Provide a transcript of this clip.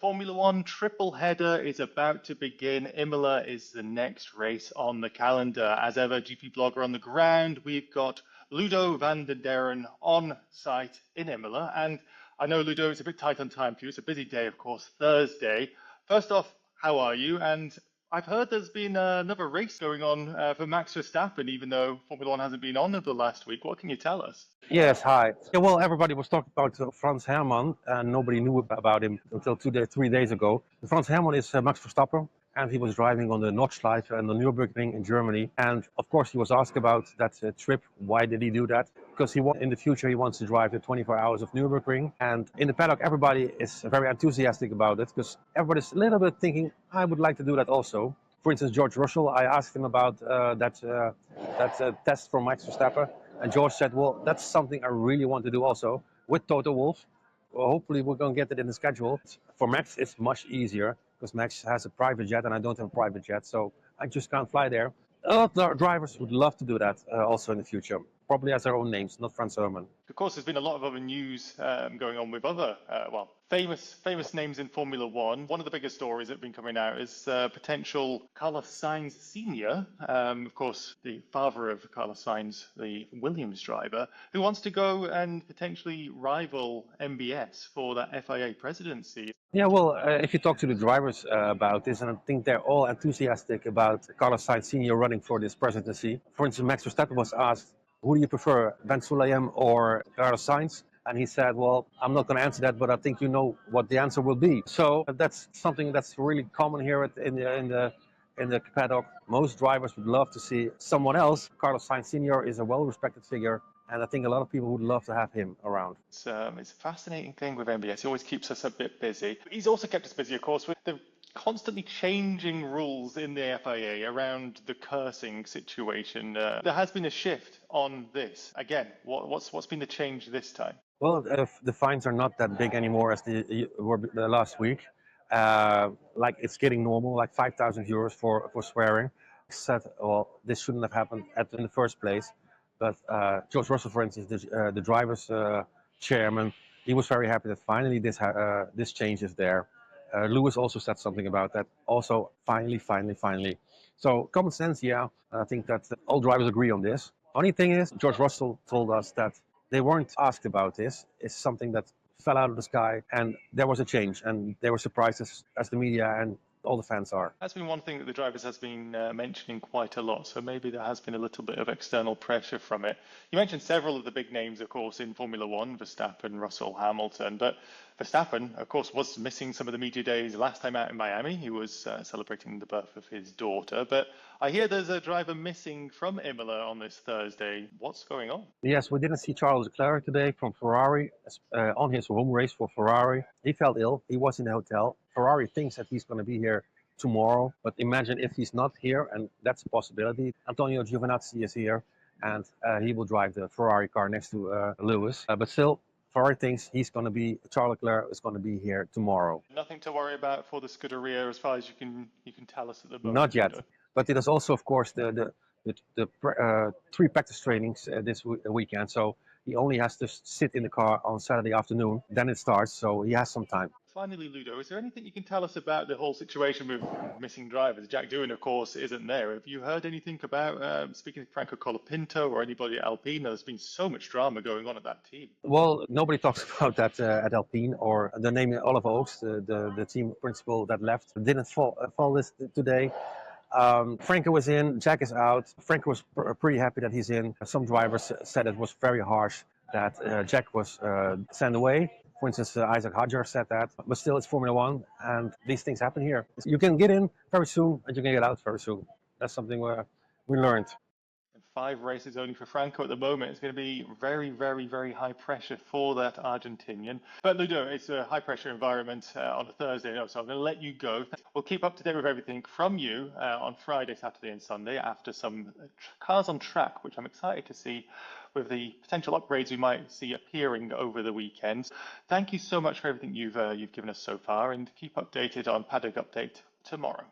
Formula One triple header is about to begin. Imola is the next race on the calendar. As ever, GPblog are on the ground. We've got Ludo van Denderen on site in Imola. And I know, Ludo, it's a bit tight on time for you. It's a busy day, of course, Thursday. First off, how are you? And I've heard there's been another race going on for Max Verstappen, even though Formula One hasn't been on in the last week. What can you tell us? Yes, hi. Yeah, well, everybody was talking about Franz Hermann, and nobody knew about him until 3 days ago. Franz Hermann is Max Verstappen, and he was driving on the Nordschleife and the Nürburgring in Germany. And of course, he was asked about that trip. Why did he do that? Because in the future he wants to drive the 24 hours of Nürburgring. And in the paddock, everybody is very enthusiastic about it because everybody's a little bit thinking, I would like to do that also. For instance, George Russell, I asked him about that test from Max Verstappen. And George said, well, that's something I really want to do also with Toto Wolff. Well, hopefully we're going to get it in the schedule. For Max, it's much easier because Max has a private jet and I don't have a private jet. So I just can't fly there. A lot of drivers would love to do that also in the future. Probably as their own names, not Franz Hermann. Of course, there's been a lot of other news going on with other, famous names in Formula One. One of the biggest stories that have been coming out is potential Carlos Sainz Sr., of course, the father of Carlos Sainz, the Williams driver, who wants to go and potentially rival MBS for that FIA presidency. Yeah, well, if you talk to the drivers about this, and I think they're all enthusiastic about Carlos Sainz Sr. running for this presidency. For instance, Max Verstappen was asked, who do you prefer, Ben Sulayem or Carlos Sainz? And he said, well, I'm not going to answer that, but I think you know what the answer will be. So that's something that's really common here in the paddock. Most drivers would love to see someone else. Carlos Sainz Sr. is a well-respected figure, and I think a lot of people would love to have him around. It's a fascinating thing with MBS. He always keeps us a bit busy. He's also kept us busy, of course, with the constantly changing rules in the FIA around the cursing situation. There has been a shift on this. Again, what's been the change this time? Well, the fines are not that big anymore as they were the last week. Like it's getting normal, like 5,000 euros for swearing. I said, well, this shouldn't have happened in the first place. But George Russell, for instance, the driver's chairman, he was very happy that finally this change is there. Lewis also said something about that. Also, finally. So common sense, yeah. I think that all drivers agree on this. Funny thing is, George Russell told us that they weren't asked about this. It's something that fell out of the sky, and there was a change, and they were surprised as the media and all the fans are. That's been one thing that the drivers has been mentioning quite a lot, so maybe there has been a little bit of external pressure from it. You mentioned several of the big names, of course, in Formula One, Verstappen, Russell, Hamilton, but Verstappen, of course, was missing some of the media days last time out in Miami. He was celebrating the birth of his daughter, but I hear there's a driver missing from Imola on this Thursday. What's going on? Yes, we didn't see Charles Leclerc today from Ferrari on his home race for Ferrari. He felt ill. He was in the hotel. Ferrari thinks that he's going to be here tomorrow, but imagine if he's not here, and that's a possibility. Antonio Giovinazzi is here, and he will drive the Ferrari car next to Lewis. But still, Ferrari thinks Charles Leclerc is going to be here tomorrow. Nothing to worry about for the Scuderia as far as you can tell us at the moment. Not yet, but it is also, of course, the 3 practice trainings this weekend. So he only has to sit in the car on Saturday afternoon. Then it starts, so he has some time. Finally, Ludo, is there anything you can tell us about the whole situation with missing drivers? Jack Doohan, of course, isn't there. Have you heard anything about, speaking of Franco Colapinto or anybody at Alpine? There's been so much drama going on at that team. Well, nobody talks about that at Alpine, or the name Oliver Oaks, the team principal that left, didn't fall this today. Franco was in, Jack is out. Franco was pretty happy that he's in. Some drivers said it was very harsh that Jack was sent away. For instance, Isaac Hadjar said that. But still, it's Formula One, and these things happen here. You can get in very soon, and you can get out very soon. That's something we learned. 5 races only for Franco at the moment. It's going to be very high pressure for that Argentinian. But Ludo, it's a high pressure environment on a Thursday, so I'm going to let you go. We'll keep up to date with everything from you on Friday, Saturday and Sunday after some cars on track, which I'm excited to see with the potential upgrades we might see appearing over the weekends. Thank you so much for everything you've given us so far, and keep updated on Paddock Update tomorrow.